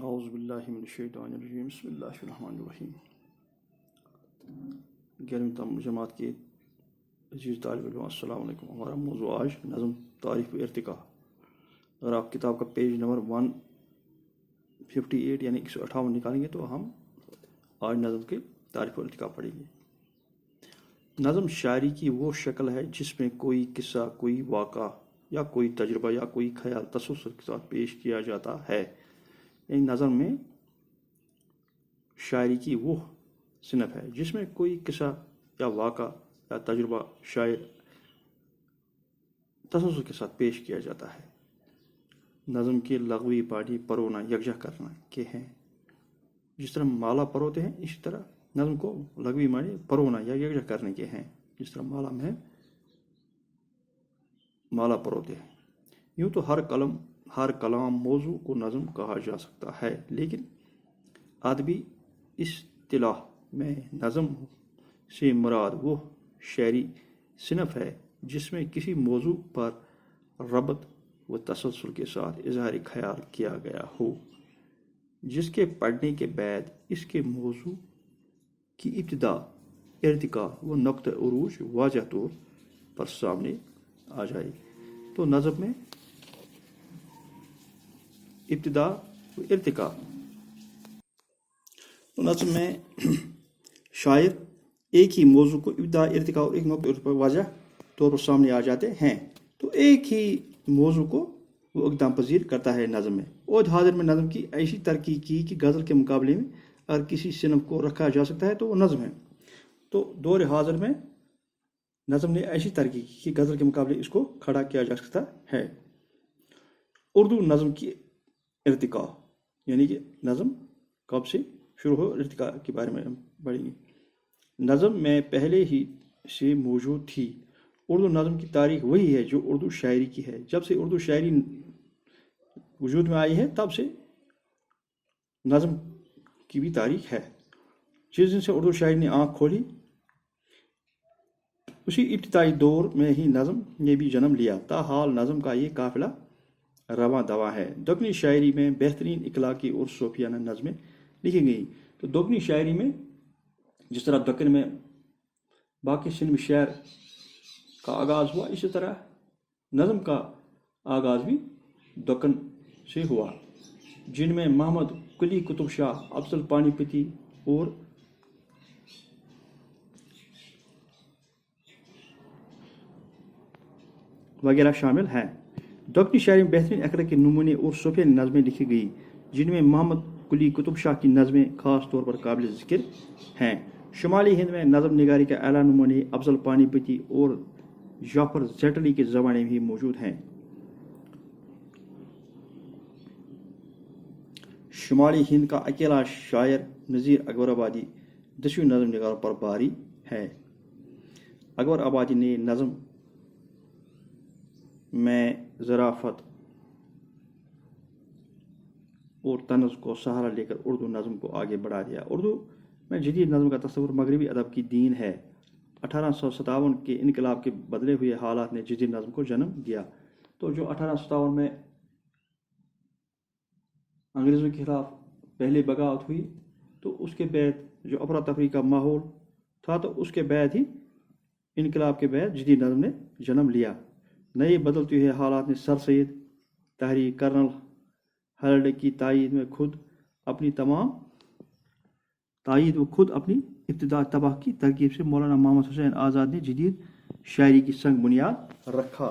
اعوذ باللہ من الشیطان الرجیم بسم اللہ الرحمن الرحیم 11ویں جماعت کے عزیز طالب علم السلام علیکم. ہمارا موضوع آج نظم تعریف و ارتقاء. اگر آپ کتاب کا پیج نمبر 158 یعنی 158 نکالیں گے تو ہم آج نظم کے تعریف و ارتقاء پڑھیں گے. نظم شاعری کی وہ شکل ہے جس میں کوئی قصہ، کوئی واقعہ یا کوئی تجربہ یا کوئی خیال تسلسل کے ساتھ پیش کیا جاتا ہے. یعنی نظم میں شاعری کی وہ صنف ہے جس میں کوئی قصہ یا واقعہ یا تجربہ شاعر تسلسل کے ساتھ پیش کیا جاتا ہے. نظم کے لغوی معنی پرونا، یکجا کرنا کے ہیں. جس طرح مالا پروتے ہیں اسی طرح نظم کو لغوی معنی پرونا یا یکجا کرنے کے ہیں. جس طرح مالا میں مالا پروتے ہیں. یوں تو ہر کلام موضوع کو نظم کہا جا سکتا ہے، لیکن ادبی اصطلاح میں نظم سے مراد وہ شعری صنف ہے جس میں کسی موضوع پر ربط و تسلسل کے ساتھ اظہار خیال کیا گیا ہو، جس کے پڑھنے کے بعد اس کے موضوع کی ابتدا، ارتقاء و نقطہ عروج واضح طور پر سامنے آ جائے. تو نظم میں ابتدا و ارتقاء. نظم میں شاعر ایک ہی موضوع کو ابتدا، ارتقاء اور ایک نقطہ پر واضح طور پر سامنے آ جاتے ہیں. تو ایک ہی موضوع کو وہ اقدام پذیر کرتا ہے نظم میں. عہد حاضر میں نظم کی ایسی ترقی کی کہ غزل کے مقابلے میں اگر کسی صنف کو رکھا جا سکتا ہے تو وہ نظم ہے. تو دور حاضر میں نظم نے ایسی ترقی کی کہ غزل کے مقابلے اس کو کھڑا کیا جا سکتا ہے. اردو نظم کی ارتقاء یعنی کہ نظم کب سے شروع ہو، ارتقاء کے بارے میں ہم پڑھیں گے. نظم میں پہلے ہی سے موجود تھی. اردو نظم کی تاریخ وہی ہے جو اردو شاعری کی ہے. جب سے اردو شاعری وجود میں آئی ہے تب سے نظم کی بھی تاریخ ہے. جس دن سے اردو شاعری نے آنکھ کھولی اسی ابتدائی دور میں ہی نظم نے بھی جنم لیا. تاحال نظم کا یہ قافلہ رواں دواں ہے. دکنی شاعری میں بہترین اخلاقی اور صوفیانہ نظمیں لکھی گئیں. تو دکنی شاعری میں جس طرح دکن میں باقی سندھ شعر کا آغاز ہوا، اسی طرح نظم کا آغاز بھی دکن سے ہوا، جن میں محمد قلی قطب شاہ، افضل پانی پتی اور وغیرہ شامل ہیں. دکنی شاعری میں بہترین اخلاقی نمونے اور صوفیانہ نظمیں لکھی گئی، جن میں محمد قلی قطب شاہ کی نظمیں خاص طور پر قابل ذکر ہیں. شمالی ہند میں نظم نگاری کا اعلیٰ نمونے افضل پانی پتی اور جعفر زیٹلی کے زمانے میں ہی موجود ہیں. شمالی ہند کا اکیلا شاعر نذیر اکبر آبادی 10ویں نظم نگاروں پر باری ہے. اکبر آبادی نے نظم میں ظرافت اور طنز کو سہارا لے کر اردو نظم کو آگے بڑھا دیا. اردو میں جدید نظم کا تصور مغربی ادب کی دین ہے. 1857 کے انقلاب کے بدلے ہوئے حالات نے جدید نظم کو جنم دیا. تو جو 1857 میں انگریزوں کے خلاف پہلے بغاوت ہوئی، تو اس کے بعد جو افراتفری کا ماحول تھا، تو اس کے بعد ہی انقلاب کے بعد جدید نظم نے جنم لیا. نئے بدلتے ہوئے حالات نے سر سید تحریک کرنل ہرڈ کی تائید و خود اپنی ابتدا تباہ کی ترکیب سے مولانا محمد حسین آزاد نے جدید شاعری کی سنگ بنیاد رکھا.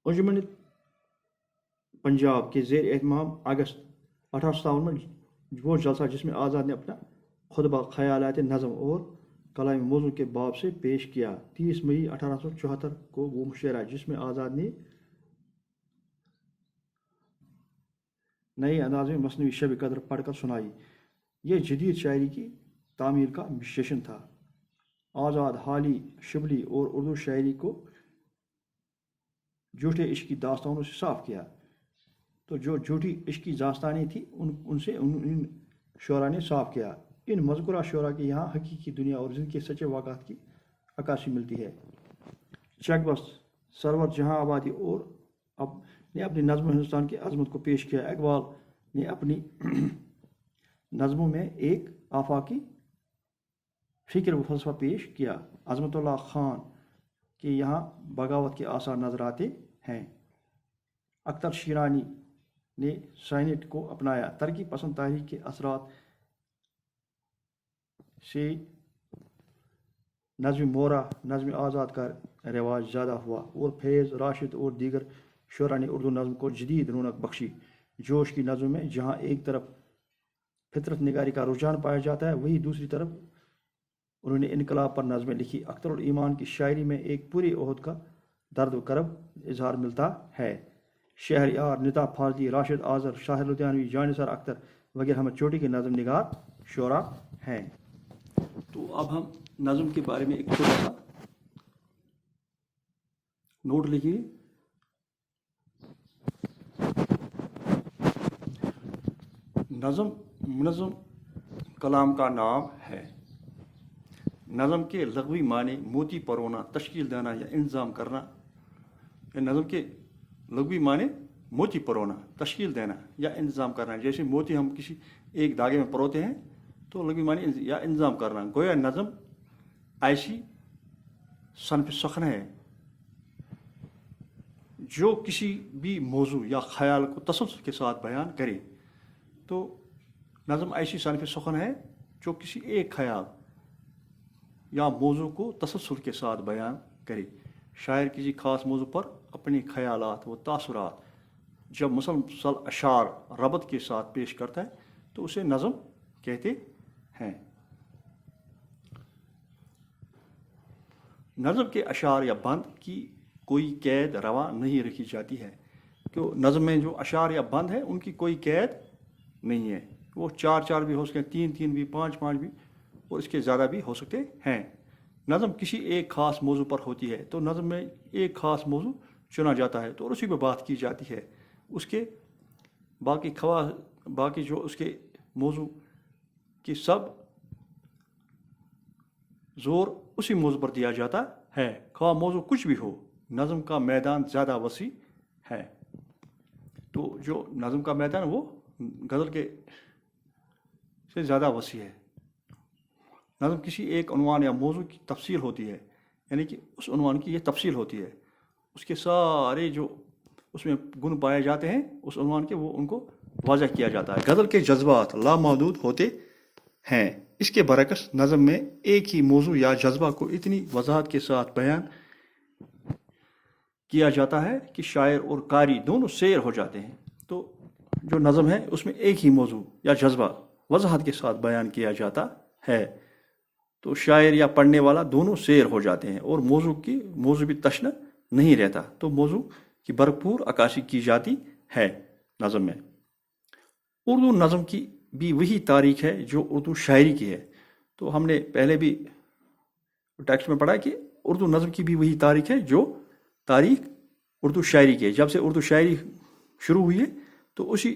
انجمن پنجاب کے زیر اہتمام اگست 1857 میں وہ جلسہ جس میں آزاد نے اپنا خطبہ خیالات نظم اور کلام موضوع کے باب سے پیش کیا. 30 مئی 1874 کو وہ مشاعرہ جس میں آزاد نے نئے انداز میں مثنوی شب قدر پڑھ کر سنائی. یہ جدید شاعری کی تعمیر کا جشن تھا. آزاد حالی شبلی اور اردو شاعری کو جھوٹے عشق کی داستانوں سے صاف کیا. تو جو جھوٹی عشق کی داستانیں تھیں ان سے ان شعراء نے صاف کیا. ان مذکورہ شعراء کے یہاں حقیقی دنیا اور زندگی کے سچے واقعات کی عکاسی ملتی ہے. چک بست، سرور جہاں آبادی اور اب نے اپنی نظم ہندوستان کی عظمت کو پیش کیا. اقبال نے اپنی نظموں میں ایک آفاقی فکر و فلسفہ پیش کیا. عظمت اللہ خان کے یہاں بغاوت کے آثار نظر آتے ہیں. اختر شیرانی نے سائنٹ کو اپنایا. ترقی پسند تحریک کے اثرات سے نظم مورا نظم آزاد کا رواج زیادہ ہوا اور فیض راشد اور دیگر شعراء نے اردو نظم کو جدید رونق بخشی. جوش کی نظم میں جہاں ایک طرف فطرت نگاری کا رجحان پایا جاتا ہے وہیں دوسری طرف انہوں نے انقلاب پر نظمیں لکھی. اختر الایمان کی شاعری میں ایک پوری عہد کا درد و کرب اظہار ملتا ہے. شہریار، ندا فاضلی، راشد آذر، شاہر لدھیانوی، جانثار اختر وغیرہ ہمیں چوٹی کے نظم نگار شعراء ہیں. تو اب ہم نظم کے بارے میں ایک چھوٹا سا نوٹ لکھیے. نظم منظم کلام کا نام ہے. نظم کے لغوی معنی موتی پرونا، تشکیل دینا یا انتظام کرنا. نظم کے لغوی معنی موتی پرونا، تشکیل دینا یا انتظام کرنا. جیسے موتی ہم کسی ایک دھاگے میں پروتے ہیں تو لغوی معنی یا انتظام کرنا. گویا نظم ایسی صنف سخن ہے جو کسی بھی موضوع یا خیال کو تسلسل کے ساتھ بیان کرے. تو نظم ایسی صنف سخن ہے جو کسی ایک خیال یا موضوع کو تسلسل کے ساتھ بیان کرے. شاعر کسی خاص موضوع پر اپنے خیالات و تاثرات جب مسلسل اشعار ربط کے ساتھ پیش کرتا ہے تو اسے نظم کہتے ہیں. نظم کے اشعار یا بند کی کوئی قید روا نہیں رکھی جاتی ہے. کہ نظم میں جو اشعار یا بند ہیں ان کی کوئی قید نہیں ہے. وہ 4 بھی ہو سکتے ہیں، 3 بھی، 5 بھی اور اس کے زیادہ بھی ہو سکتے ہیں. نظم کسی ایک خاص موضوع پر ہوتی ہے تو نظم میں ایک خاص موضوع چنا جاتا ہے تو اسی پہ بات کی جاتی ہے. اس کے باقی جو اس کے موضوع کی سب زور اسی موضوع پر دیا جاتا ہے. خواہ موضوع کچھ بھی ہو، نظم کا میدان زیادہ وسیع ہے. تو جو نظم کا میدان وہ غزل کے سے زیادہ وسیع ہے. نظم کسی ایک عنوان یا موضوع کی تفصیل ہوتی ہے، یعنی کہ اس عنوان کی یہ تفصیل ہوتی ہے. اس کے سارے جو اس میں گن پائے جاتے ہیں اس عنوان کے وہ ان کو واضح کیا جاتا ہے. غزل کے جذبات لامحدود ہوتے ہیں. اس کے برعکس نظم میں ایک ہی موضوع یا جذبہ کو اتنی وضاحت کے ساتھ بیان کیا جاتا ہے کہ شاعر اور قاری دونوں سیر ہو جاتے ہیں. تو جو نظم ہے اس میں ایک ہی موضوع یا جذبہ وضاحت کے ساتھ بیان کیا جاتا ہے تو شاعر یا پڑھنے والا دونوں سیر ہو جاتے ہیں اور موضوع بھی تشنہ نہیں رہتا. تو موضوع کی بھرپور عکاسی کی جاتی ہے نظم میں. اردو نظم کی بھی وہی تاریخ ہے جو اردو شاعری کی ہے. تو ہم نے پہلے بھی ٹیکسٹ میں پڑھا کہ اردو نظم کی بھی وہی تاریخ ہے جو تاریخ اردو شاعری کی ہے. جب سے اردو شاعری شروع ہوئی ہے تو اسی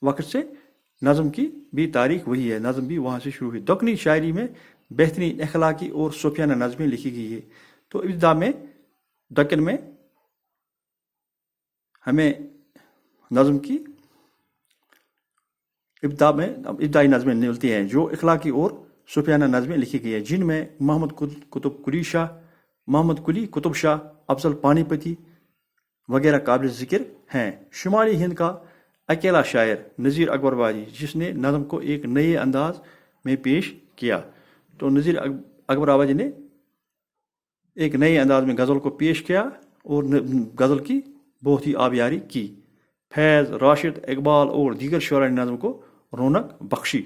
وقت سے نظم کی بھی تاریخ وہی ہے. نظم بھی وہاں سے شروع ہوئی. دکنی شاعری میں بہترین اخلاقی اور صوفیانہ نظمیں لکھی گئی ہے. تو ابتدا میں دکن میں ہمیں نظم کی ابتدائی نظمیں ملتی ہیں جو اخلاقی اور صوفیانہ نظمیں لکھی گئی ہیں جن میں محمد قلی قطب شاہ، افضل پانی پتی وغیرہ قابل ذکر ہیں. شمالی ہند کا اکیلا شاعر نذیر اکبر آبادی جس نے نظم کو ایک نئے انداز میں پیش کیا. تو نذیر اکبر آبادی نے ایک نئے انداز میں غزل کو پیش کیا اور غزل کی بہت ہی آبیاری کی. فیض راشد، اقبال اور دیگر شعراء نے نظم کو رونق بخشی.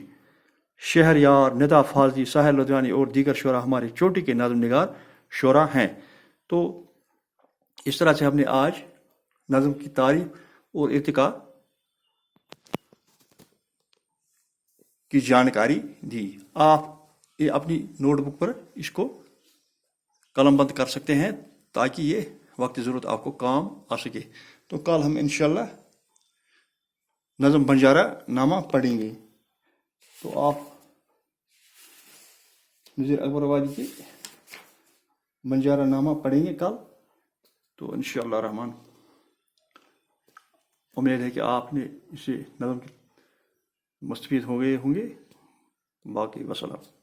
شہریار، ندا فاضلی، شاہر لدھیانوی اور دیگر شعراء ہمارے چوٹی کے نظم نگار شعراء ہیں. تو اس طرح سے ہم نے آج نظم کی تعریف اور ارتقاء کی جانکاری دی. آپ یہ اپنی نوٹ بک پر اس کو قلم بند کر سکتے ہیں تاکہ یہ وقت ضرورت آپ کو کام آ سکے. تو کل ہم انشاءاللہ نظم بنجارہ نامہ پڑھیں گے. تو آپ نذیر اکبر آبادی کے بنجارہ نامہ پڑھیں گے کل. تو انشاءاللہ رحمان امید ہے کہ آپ نے اسے نظم کے مستفید ہو گئے ہوں گے. باقی وسلام.